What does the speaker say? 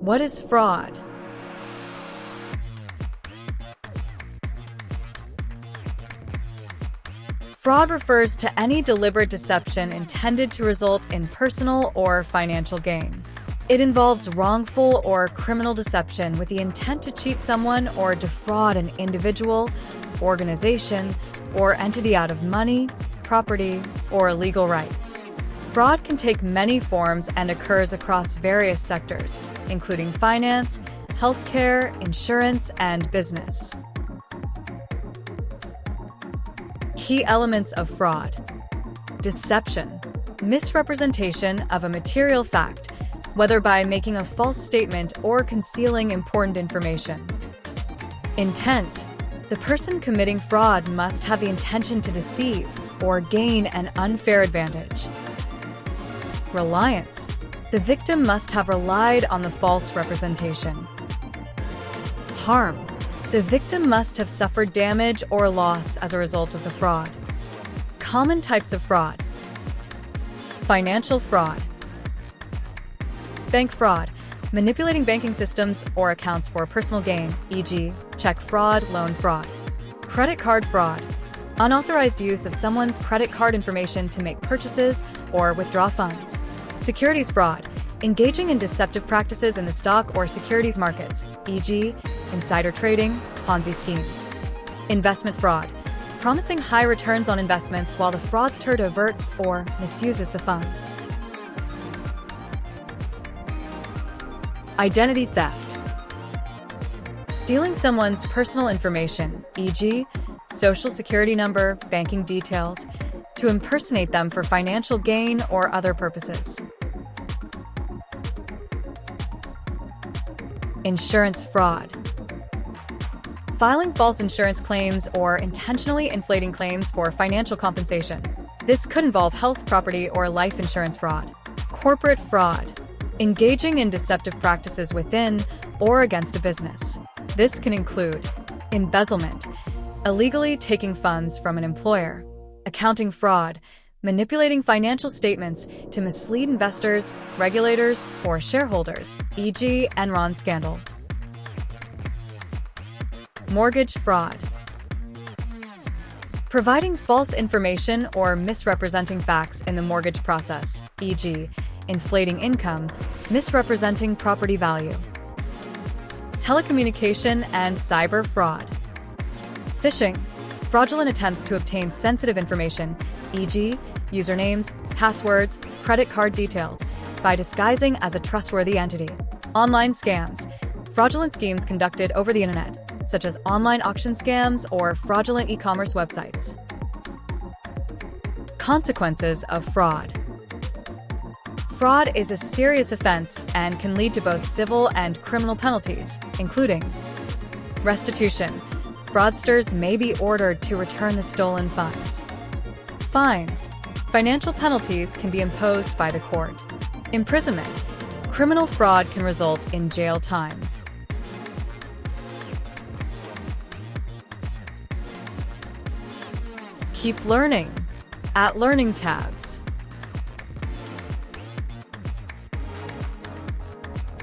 What is fraud? Fraud refers to any deliberate deception intended to result in personal or financial gain. It involves wrongful or criminal deception with the intent to cheat someone or defraud an individual, organization, or entity out of money, property, or legal rights. Fraud can take many forms and occurs across various sectors, including finance, healthcare, insurance, and business. Key elements of fraud: deception, misrepresentation of a material fact, whether by making a false statement or concealing important information. Intent, the person committing fraud must have the intention to deceive or gain an unfair advantage. Reliance, the victim must have relied on the false representation. Harm, the victim must have suffered damage or loss as a result of the fraud. Common types of fraud: financial fraud, bank fraud, manipulating banking systems or accounts for personal gain, e.g., check fraud, loan fraud. Credit card fraud, unauthorized use of someone's credit card information to make purchases or withdraw funds. Securities fraud, engaging in deceptive practices in the stock or securities markets, e.g., insider trading, Ponzi schemes. Investment fraud, promising high returns on investments while the fraudster diverts or misuses the funds. Identity theft, stealing someone's personal information, e.g., social security number, banking details, to impersonate them for financial gain or other purposes. Insurance fraud, filing false insurance claims or intentionally inflating claims for financial compensation. This could involve health, property, or life insurance fraud. Corporate fraud, engaging in deceptive practices within or against a business. This can include embezzlement, illegally taking funds from an employer; accounting fraud, manipulating financial statements to mislead investors, regulators, or shareholders, e.g., Enron scandal. Mortgage fraud, providing false information or misrepresenting facts in the mortgage process, e.g., inflating income, misrepresenting property value. Telecommunication and cyber fraud, phishing, fraudulent attempts to obtain sensitive information, e.g., usernames, passwords, credit card details, by disguising as a trustworthy entity. Online scams, fraudulent schemes conducted over the internet, such as online auction scams or fraudulent e-commerce websites. Consequences of fraud. Fraud is a serious offense and can lead to both civil and criminal penalties, including restitution. Fraudsters may be ordered to return the stolen funds. Fines. Financial penalties can be imposed by the court. Imprisonment. Criminal fraud can result in jail time. Keep learning at Learning Tabs.